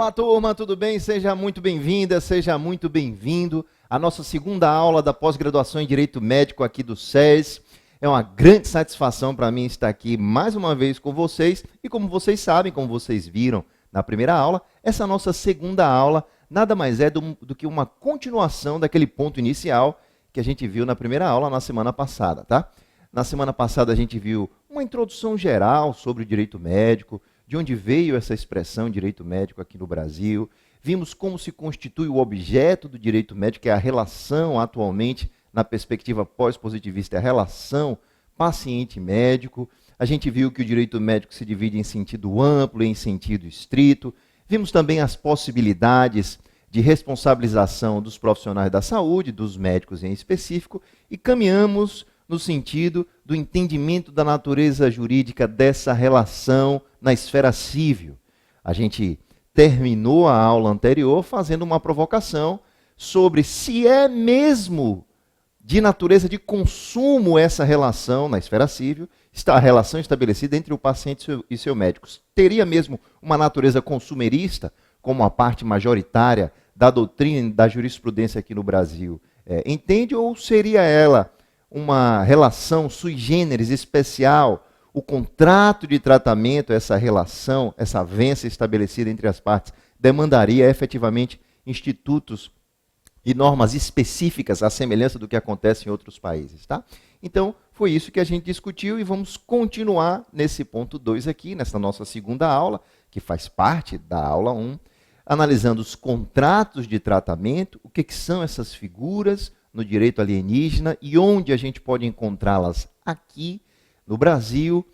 Olá, turma, tudo bem? Seja muito bem-vinda, seja muito bem-vindo à nossa segunda aula da pós-graduação em Direito Médico aqui do SES. É uma grande satisfação para mim estar aqui mais uma vez com vocês. E como vocês sabem, como vocês viram na primeira aula, essa nossa segunda aula nada mais é do que uma continuação daquele ponto inicial que a gente viu na primeira aula na semana passada, tá? Na semana passada a gente viu uma introdução geral sobre o direito médico, de onde veio essa expressão direito médico aqui no Brasil. Vimos como se constitui o objeto do direito médico, que é a relação atualmente, na perspectiva pós-positivista, é a relação paciente-médico. A gente viu que o direito médico se divide em sentido amplo e em sentido estrito. Vimos também as possibilidades de responsabilização dos profissionais da saúde, dos médicos em específico, e caminhamos no sentido do entendimento da natureza jurídica dessa relação na esfera civil. A gente terminou a aula anterior fazendo uma provocação sobre se é mesmo de natureza de consumo essa relação na esfera civil, está a relação estabelecida entre o paciente e seu médico. Teria mesmo uma natureza consumerista, como a parte majoritária da doutrina e da jurisprudência aqui no Brasil entende, ou seria ela uma relação sui generis especial, o contrato de tratamento, essa relação, essa avença estabelecida entre as partes, demandaria efetivamente institutos e normas específicas à semelhança do que acontece em outros países, tá? Então, foi isso que a gente discutiu e vamos continuar nesse ponto 2 aqui, nessa nossa segunda aula, que faz parte da aula 1, analisando os contratos de tratamento, o que são essas figuras no direito alienígena e onde a gente pode encontrá-las aqui no Brasil.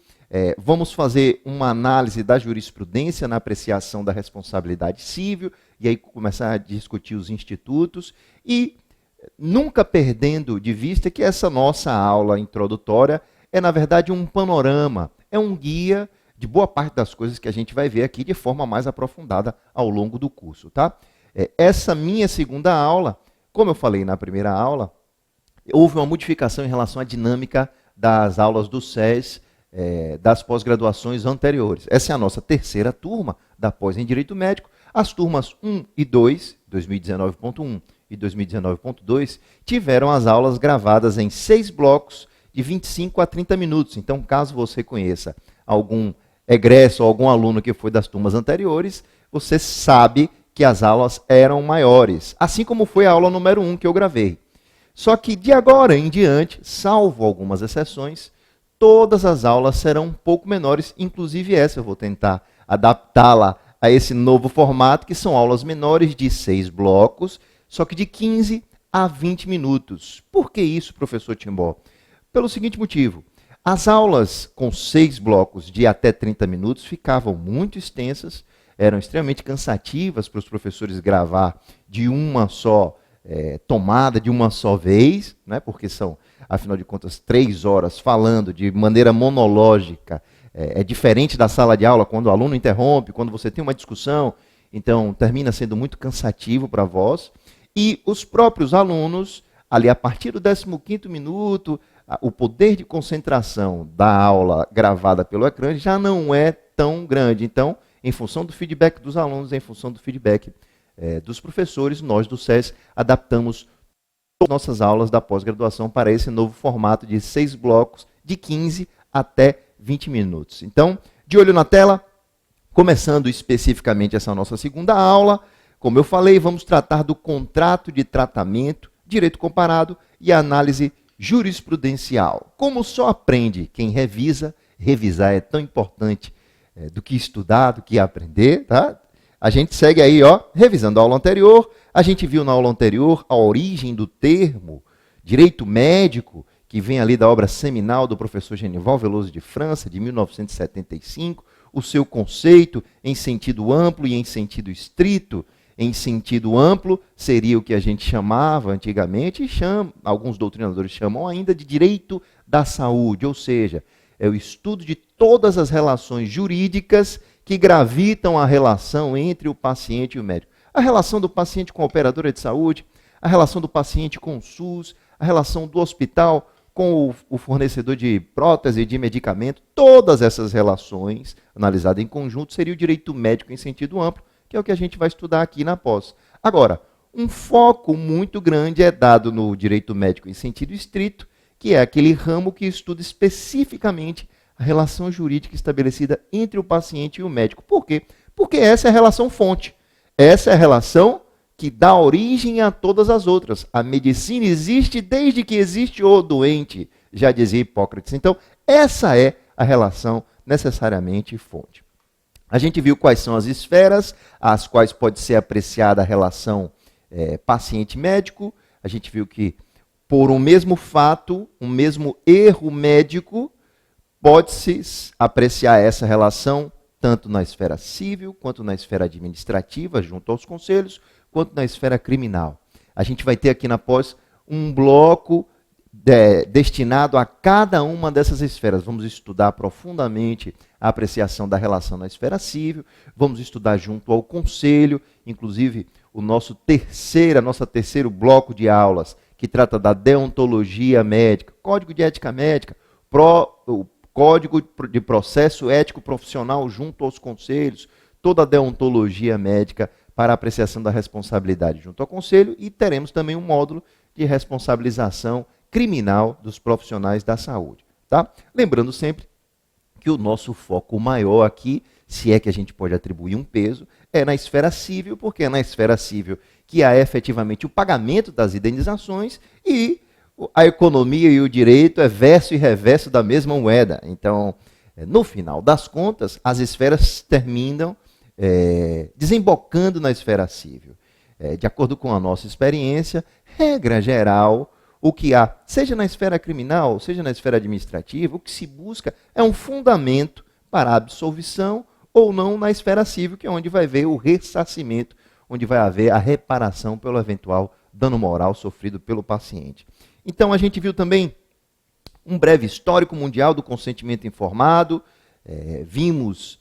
Vamos fazer uma análise da jurisprudência na apreciação da responsabilidade civil e aí começar a discutir os institutos e nunca perdendo de vista que essa nossa aula introdutória é, na verdade, um panorama, é um guia de boa parte das coisas que a gente vai ver aqui de forma mais aprofundada ao longo do curso, tá? Essa minha segunda aula, como eu falei na primeira aula, houve uma modificação em relação à dinâmica das aulas do SES, das pós-graduações anteriores. Essa é a nossa terceira turma da pós em Direito Médico. As turmas 1 e 2, 2019.1 e 2019.2, tiveram as aulas gravadas em 6 blocos de 25 a 30 minutos. Então, caso você conheça algum egresso ou algum aluno que foi das turmas anteriores, você sabe que as aulas eram maiores, assim como foi a aula número 1 que eu gravei. Só que de agora em diante, salvo algumas exceções, todas as aulas serão um pouco menores, inclusive essa eu vou tentar adaptá-la a esse novo formato, que são aulas menores de 6 blocos, só que de 15 a 20 minutos. Por que isso, professor Timbó? Pelo seguinte motivo, as aulas com 6 blocos de até 30 minutos ficavam muito extensas, eram extremamente cansativas para os professores gravar de uma só tomada, de uma só vez, né? Porque são, afinal de contas, 3 horas falando de maneira monológica. É diferente da sala de aula, quando o aluno interrompe, quando você tem uma discussão, então termina sendo muito cansativo para vós. E os próprios alunos, ali a partir do 15º minuto, o poder de concentração da aula gravada pelo ecrã já não é tão grande. Então, em função do feedback dos alunos, em função do feedback dos professores, nós do SES adaptamos todas as nossas aulas da pós-graduação para esse novo formato de 6 blocos, de 15 até 20 minutos. Então, de olho na tela, começando especificamente essa nossa segunda aula, como eu falei, vamos tratar do contrato de tratamento, direito comparado e análise jurisprudencial. Como só aprende quem revisa, revisar é tão importante do que estudar, do que aprender, tá? A gente segue aí, revisando a aula anterior. A gente viu na aula anterior a origem do termo direito médico, que vem ali da obra seminal do professor Genival Veloso de França, de 1975, o seu conceito em sentido amplo e em sentido estrito. Em sentido amplo, seria o que a gente chamava antigamente, e alguns doutrinadores chamam ainda de direito da saúde, ou seja, é o estudo de todas as relações jurídicas que gravitam a relação entre o paciente e o médico. A relação do paciente com a operadora de saúde, a relação do paciente com o SUS, a relação do hospital com o fornecedor de prótese e de medicamento, todas essas relações, analisadas em conjunto, seria o direito médico em sentido amplo, que é o que a gente vai estudar aqui na pós. Agora, um foco muito grande é dado no direito médico em sentido estrito, que é aquele ramo que estuda especificamente a relação jurídica estabelecida entre o paciente e o médico. Por quê? Porque essa é a relação fonte. Essa é a relação que dá origem a todas as outras. A medicina existe desde que existe o doente, já dizia Hipócrates. Então, essa é a relação necessariamente fonte. A gente viu quais são as esferas às quais pode ser apreciada a relação paciente-médico. A gente viu que, por um mesmo fato, um mesmo erro médico, pode-se apreciar essa relação tanto na esfera civil, quanto na esfera administrativa, junto aos conselhos, quanto na esfera criminal. A gente vai ter aqui na pós um bloco destinado a cada uma dessas esferas. Vamos estudar profundamente a apreciação da relação na esfera civil, vamos estudar junto ao conselho, inclusive o nosso terceiro bloco de aulas, que trata da deontologia médica, código de ética médica, o código de processo ético profissional junto aos conselhos, toda a deontologia médica para a apreciação da responsabilidade junto ao conselho, e teremos também um módulo de responsabilização criminal dos profissionais da saúde. Tá? Lembrando sempre que o nosso foco maior aqui, se é que a gente pode atribuir um peso, é na esfera civil, porque é na esfera civil que há efetivamente o pagamento das indenizações, e a economia e o direito é verso e reverso da mesma moeda. Então, no final das contas, as esferas terminam desembocando na esfera civil. De acordo com a nossa experiência, regra geral, o que há, seja na esfera criminal, seja na esfera administrativa, o que se busca é um fundamento para a absolvição ou não na esfera civil, que é onde vai haver o ressarcimento, onde vai haver a reparação pelo eventual dano moral sofrido pelo paciente. Então, a gente viu também um breve histórico mundial do consentimento informado, vimos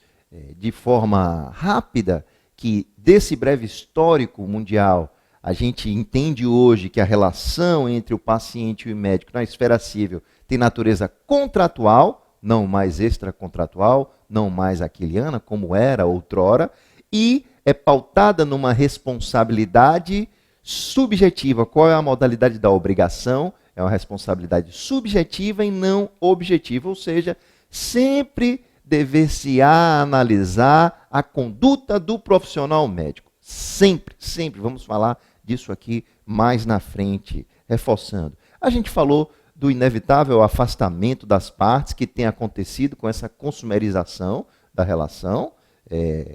de forma rápida que desse breve histórico mundial a gente entende hoje que a relação entre o paciente e o médico na esfera civil tem natureza contratual, não mais extracontratual, não mais aquiliana, como era outrora, e é pautada numa responsabilidade subjetiva. Qual é a modalidade da obrigação? É uma responsabilidade subjetiva e não objetiva, ou seja, sempre dever-se-á analisar a conduta do profissional médico. Sempre, sempre. Vamos falar disso aqui mais na frente, reforçando. A gente falou do inevitável afastamento das partes que tem acontecido com essa consumerização da relação,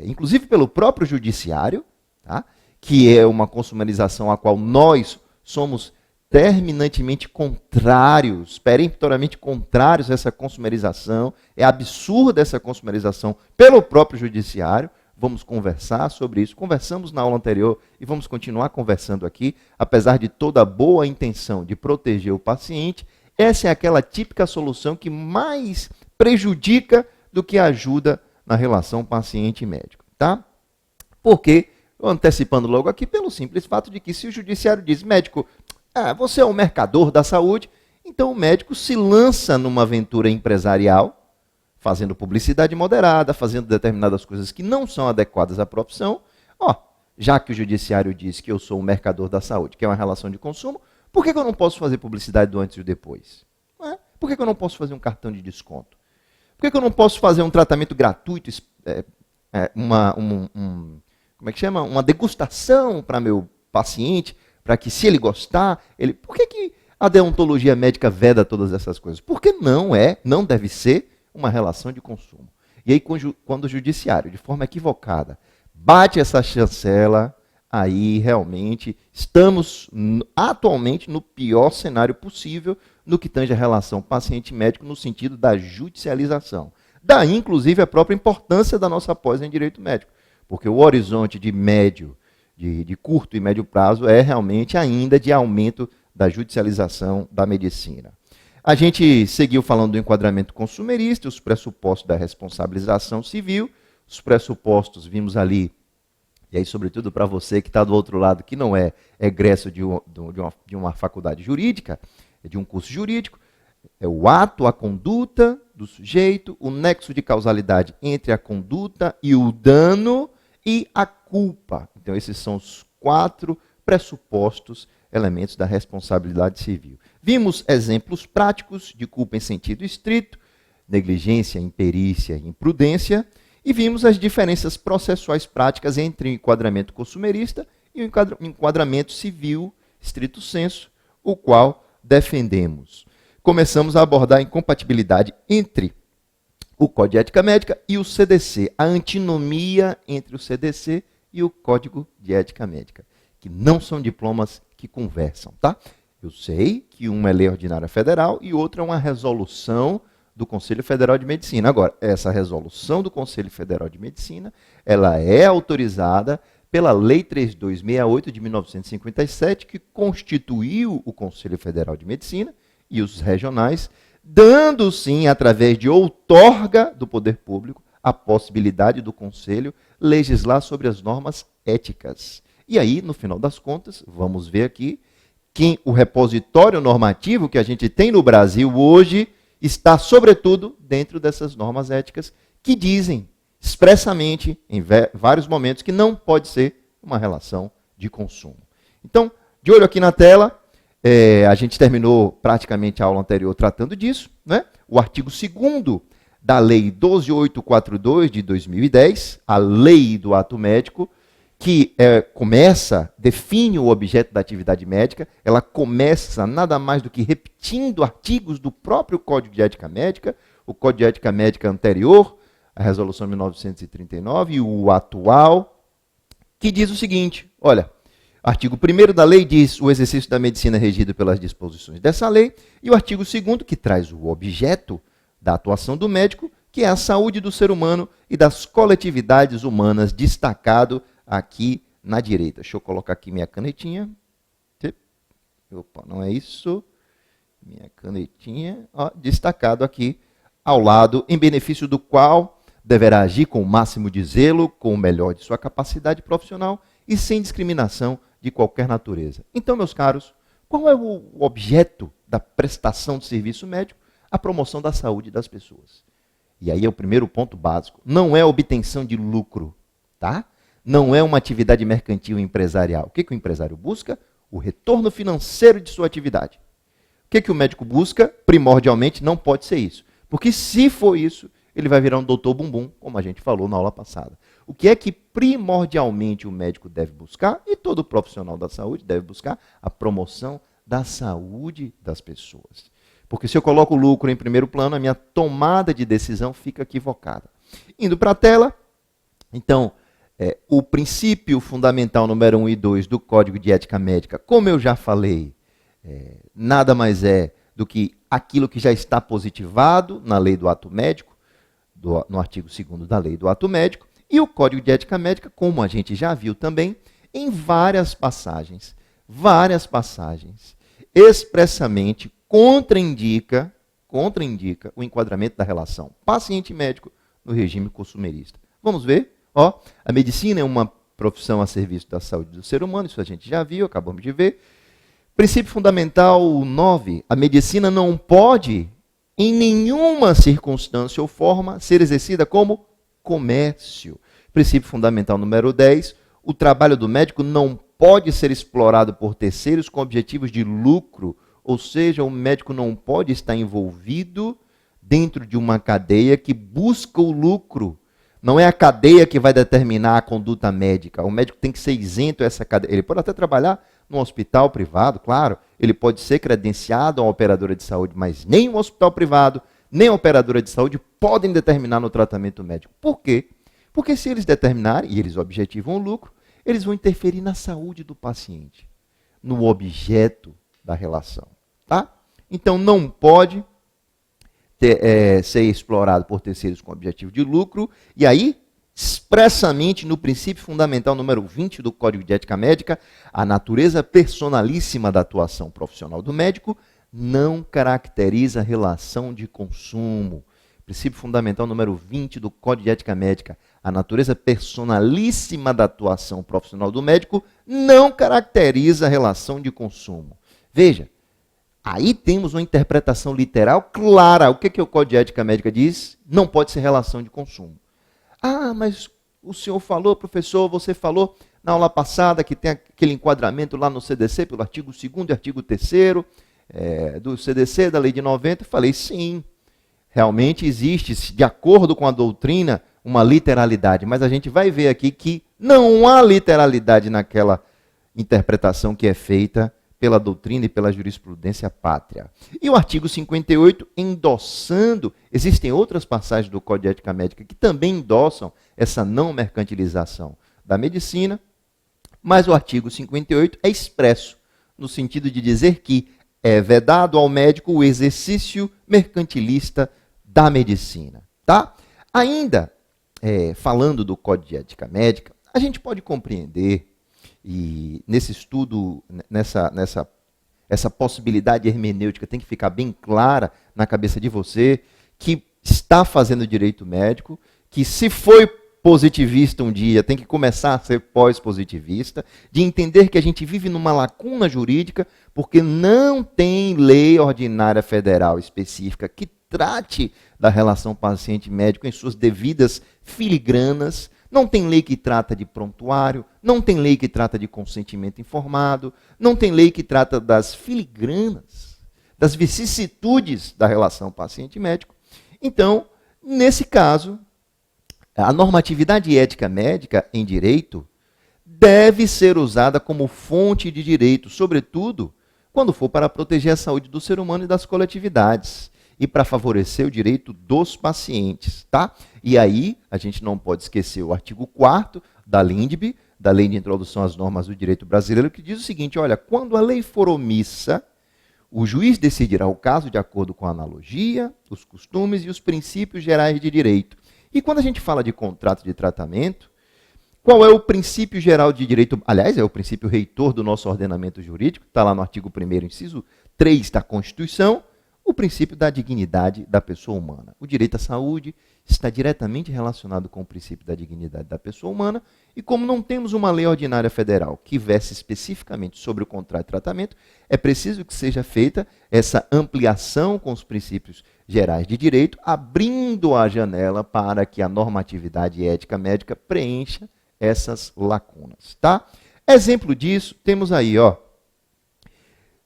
inclusive pelo próprio judiciário, tá? Que é uma consumerização à qual nós somos terminantemente contrários, peremptoriamente contrários a essa consumerização. É absurda essa consumerização pelo próprio judiciário. Vamos conversar sobre isso. Conversamos na aula anterior e vamos continuar conversando aqui. Apesar de toda a boa intenção de proteger o paciente, essa é aquela típica solução que mais prejudica do que ajuda na relação paciente-médico. Tá? Porque, antecipando logo aqui, pelo simples fato de que se o judiciário diz, médico, você é um mercador da saúde, então o médico se lança numa aventura empresarial, fazendo publicidade moderada, fazendo determinadas coisas que não são adequadas à profissão. Já que o judiciário diz que eu sou um mercador da saúde, que é uma relação de consumo, por que eu não posso fazer publicidade do antes e do depois? Por que eu não posso fazer um cartão de desconto? Por que eu não posso fazer um tratamento gratuito, como é que chama? Uma degustação para meu paciente, para que, se ele gostar, ele... Por que a deontologia médica veda todas essas coisas? Porque não deve ser uma relação de consumo. E aí, quando o judiciário, de forma equivocada, bate essa chancela, aí realmente estamos atualmente no pior cenário possível no que tange a relação paciente-médico no sentido da judicialização. Daí, inclusive, a própria importância da nossa pós em direito médico, porque o horizonte de curto e médio prazo é realmente ainda de aumento da judicialização da medicina. A gente seguiu falando do enquadramento consumerista, os pressupostos da responsabilização civil, os pressupostos, vimos ali, e aí sobretudo para você que está do outro lado, que não é egresso de uma faculdade jurídica, de um curso jurídico, é o ato, a conduta do sujeito, o nexo de causalidade entre a conduta e o dano, e a culpa. Então, esses são os 4 pressupostos, elementos da responsabilidade civil. Vimos exemplos práticos de culpa em sentido estrito, negligência, imperícia e imprudência, e vimos as diferenças processuais práticas entre o enquadramento consumerista e o enquadramento civil, estrito sensu, o qual defendemos. Começamos a abordar a incompatibilidade entre o Código de Ética Médica e o CDC, a antinomia entre o CDC e o Código de Ética Médica, que não são diplomas que conversam, tá? Eu sei que uma é lei ordinária federal e outra é uma resolução do Conselho Federal de Medicina. Agora, essa resolução do Conselho Federal de Medicina, ela é autorizada pela Lei 3268 de 1957, que constituiu o Conselho Federal de Medicina e os regionais, dando sim, através de outorga do poder público, a possibilidade do Conselho legislar sobre as normas éticas. E aí, no final das contas, vamos ver aqui que o repositório normativo que a gente tem no Brasil hoje está, sobretudo, dentro dessas normas éticas que dizem expressamente, em vários momentos, que não pode ser uma relação de consumo. Então, de olho aqui na tela, a gente terminou praticamente a aula anterior tratando disso, né? O artigo 2º da Lei 12.842 de 2010, a Lei do Ato Médico, que define o objeto da atividade médica, ela começa nada mais do que repetindo artigos do próprio Código de Ética Médica, o Código de Ética Médica anterior, a Resolução 1939, e o atual, que diz o seguinte, olha, artigo 1º da lei diz o exercício da medicina é regido pelas disposições dessa lei, e o artigo 2º, que traz o objeto da atuação do médico, que é a saúde do ser humano e das coletividades humanas, destacado aqui na direita. Deixa eu colocar aqui minha canetinha. Opa, não é isso. Minha canetinha, ó, destacado aqui ao lado, em benefício do qual deverá agir com o máximo de zelo, com o melhor de sua capacidade profissional e sem discriminação de qualquer natureza. Então, meus caros, qual é o objeto da prestação de serviço médico? A promoção da saúde das pessoas. E aí é o primeiro ponto básico. Não é a obtenção de lucro, tá? Não é uma atividade mercantil e empresarial. O que o empresário busca? O retorno financeiro de sua atividade. O que o médico busca? Primordialmente, não pode ser isso. Porque se for isso, ele vai virar um doutor bumbum, como a gente falou na aula passada. O que é que primordialmente o médico deve buscar? E todo profissional da saúde deve buscar? A promoção da saúde das pessoas. Porque se eu coloco o lucro em primeiro plano, a minha tomada de decisão fica equivocada. Indo para a tela, então, o princípio fundamental número 1 e 2 do Código de Ética Médica, como eu já falei, nada mais é do que aquilo que já está positivado na Lei do Ato Médico, no artigo 2º da Lei do Ato Médico, e o Código de Ética Médica, como a gente já viu também, em várias passagens, expressamente contraindica o enquadramento da relação paciente-médico no regime consumerista. Vamos ver? Ó, a medicina é uma profissão a serviço da saúde do ser humano, isso a gente já viu, acabamos de ver. Princípio fundamental 9, a medicina não pode, em nenhuma circunstância ou forma, ser exercida como comércio. Princípio fundamental número 10, o trabalho do médico não pode ser explorado por terceiros com objetivos de lucro, ou seja, o médico não pode estar envolvido dentro de uma cadeia que busca o lucro. Não é a cadeia que vai determinar a conduta médica. O médico tem que ser isento a essa cadeia. Ele pode até trabalhar num hospital privado, claro. Ele pode ser credenciado a uma operadora de saúde, mas nem um hospital privado, nem a operadora de saúde podem determinar no tratamento médico. Por quê? Porque se eles determinarem, e eles objetivam o lucro, eles vão interferir na saúde do paciente, no objeto da relação. Tá? Então, não pode ser explorado por terceiros com objetivo de lucro, e aí, expressamente no princípio fundamental número 20 do Código de Ética Médica, a natureza personalíssima da atuação profissional do médico não caracteriza a relação de consumo. Princípio fundamental número 20 do Código de Ética Médica, a natureza personalíssima da atuação profissional do médico não caracteriza a relação de consumo. Veja, aí temos uma interpretação literal clara. O que o Código de Ética Médica diz? Não pode ser relação de consumo. Ah, mas o senhor falou, professor, você falou na aula passada que tem aquele enquadramento lá no CDC, pelo artigo 2º e artigo 3º do CDC, da lei de 90. Eu falei, sim, realmente existe, de acordo com a doutrina, uma literalidade, mas a gente vai ver aqui que não há literalidade naquela interpretação que é feita pela doutrina e pela jurisprudência pátria. E o artigo 58, endossando, existem outras passagens do Código de Ética Médica que também endossam essa não mercantilização da medicina, mas o artigo 58 é expresso, no sentido de dizer que é vedado ao médico o exercício mercantilista da medicina. Tá? Ainda, falando do Código de Ética Médica, a gente pode compreender, e nesse estudo, essa possibilidade hermenêutica tem que ficar bem clara na cabeça de você, que está fazendo direito médico, que se foi positivista um dia, tem que começar a ser pós-positivista, de entender que a gente vive numa lacuna jurídica, porque não tem lei ordinária federal específica que trate da relação paciente-médico em suas devidas filigranas. Não tem lei que trata de prontuário, não tem lei que trata de consentimento informado, não tem lei que trata das filigranas, das vicissitudes da relação paciente-médico. Então, nesse caso, a normatividade ética médica em direito deve ser usada como fonte de direito, sobretudo quando for para proteger a saúde do ser humano e das coletividades, e para favorecer o direito dos pacientes, tá? E aí, a gente não pode esquecer o artigo 4º da LINDB, da Lei de Introdução às Normas do Direito Brasileiro, que diz o seguinte, olha, quando a lei for omissa, o juiz decidirá o caso de acordo com a analogia, os costumes e os princípios gerais de direito. E quando a gente fala de contrato de tratamento, qual é o princípio geral de direito? Aliás, é o princípio reitor do nosso ordenamento jurídico, está lá no artigo 1º, inciso 3 da Constituição, o princípio da dignidade da pessoa humana. O direito à saúde está diretamente relacionado com o princípio da dignidade da pessoa humana, e como não temos uma lei ordinária federal que verse especificamente sobre o contrato de tratamento, é preciso que seja feita essa ampliação com os princípios gerais de direito, abrindo a janela para que a normatividade ética médica preencha essas lacunas. Tá? Exemplo disso, temos aí, ó.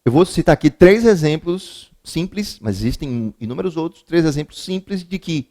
Eu vou citar aqui 3 exemplos simples, mas existem inúmeros outros, 3 exemplos simples de que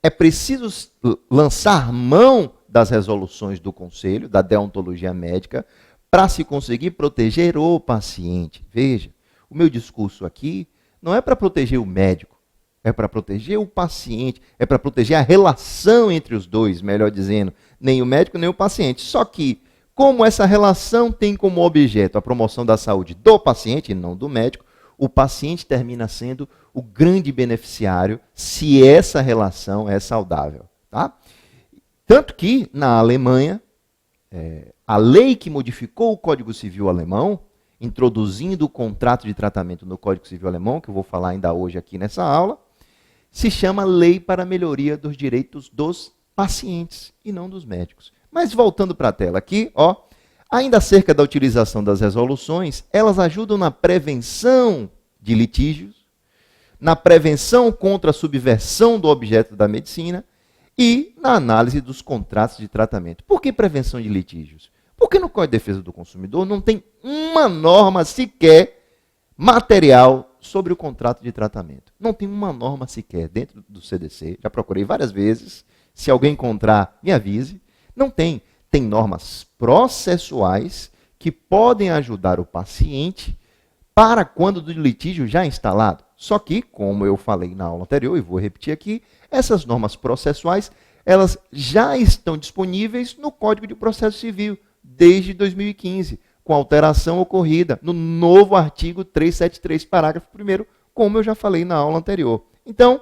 é preciso lançar mão das resoluções do conselho, da deontologia médica, para se conseguir proteger o paciente. Veja, o meu discurso aqui não é para proteger o médico, é para proteger o paciente, é para proteger a relação entre os dois, melhor dizendo, nem o médico nem o paciente. Só que, como essa relação tem como objeto a promoção da saúde do paciente e não do médico, o paciente termina sendo o grande beneficiário se essa relação é saudável. Tá? Tanto que, na Alemanha, a lei que modificou o Código Civil alemão, introduzindo o contrato de tratamento no Código Civil alemão, que eu vou falar ainda hoje aqui nessa aula, se chama Lei para a Melhoria dos Direitos dos Pacientes e não dos médicos. Mas voltando para a tela aqui, ó, ainda acerca da utilização das resoluções, elas ajudam na prevenção de litígios, na prevenção contra a subversão do objeto da medicina e na análise dos contratos de tratamento. Por que prevenção de litígios? Porque no Código de Defesa do Consumidor não tem uma norma sequer material sobre o contrato de tratamento. Não tem uma norma sequer dentro do CDC, já procurei várias vezes, se alguém encontrar, me avise. Não tem. Tem normas processuais que podem ajudar o paciente para quando do litígio já instalado. Só que, como eu falei na aula anterior, e vou repetir aqui, essas normas processuais, elas já estão disponíveis no Código de Processo Civil, desde 2015, com alteração ocorrida no novo artigo 373, parágrafo 1º, como eu já falei na aula anterior. Então,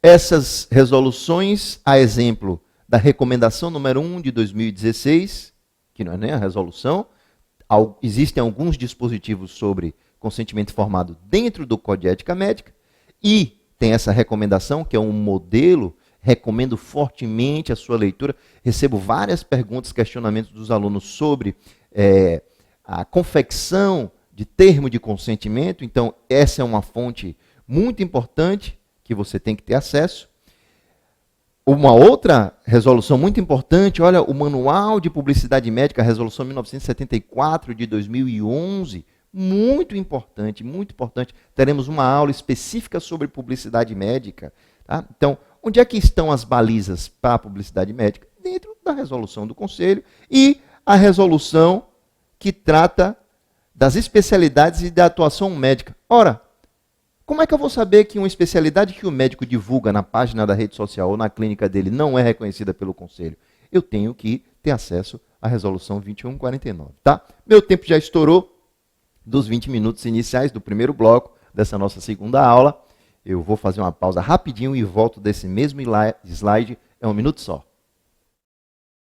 essas resoluções, a exemplo da recomendação número 1 de 2016, que não é nem a resolução, existem alguns dispositivos sobre consentimento informado dentro do Código de Ética Médica, e tem essa recomendação, que é um modelo, recomendo fortemente a sua leitura. Recebo várias perguntas, questionamentos dos alunos sobre a confecção de termo de consentimento, então essa é uma fonte muito importante que você tem que ter acesso. Uma outra resolução muito importante, olha, o Manual de Publicidade Médica, a resolução 1974 de 2011, muito importante, muito importante. Teremos uma aula específica sobre publicidade médica. Tá? Então, onde é que estão as balizas para a publicidade médica? Dentro da resolução do Conselho e a resolução que trata das especialidades e da atuação médica. Ora, como é que eu vou saber que uma especialidade que o médico divulga na página da rede social ou na clínica dele não é reconhecida pelo Conselho? Eu tenho que ter acesso à resolução 2149, tá? Meu tempo já estourou dos 20 minutos iniciais do primeiro bloco dessa nossa segunda aula. Eu vou fazer uma pausa rapidinho e volto desse mesmo slide, é um minuto só.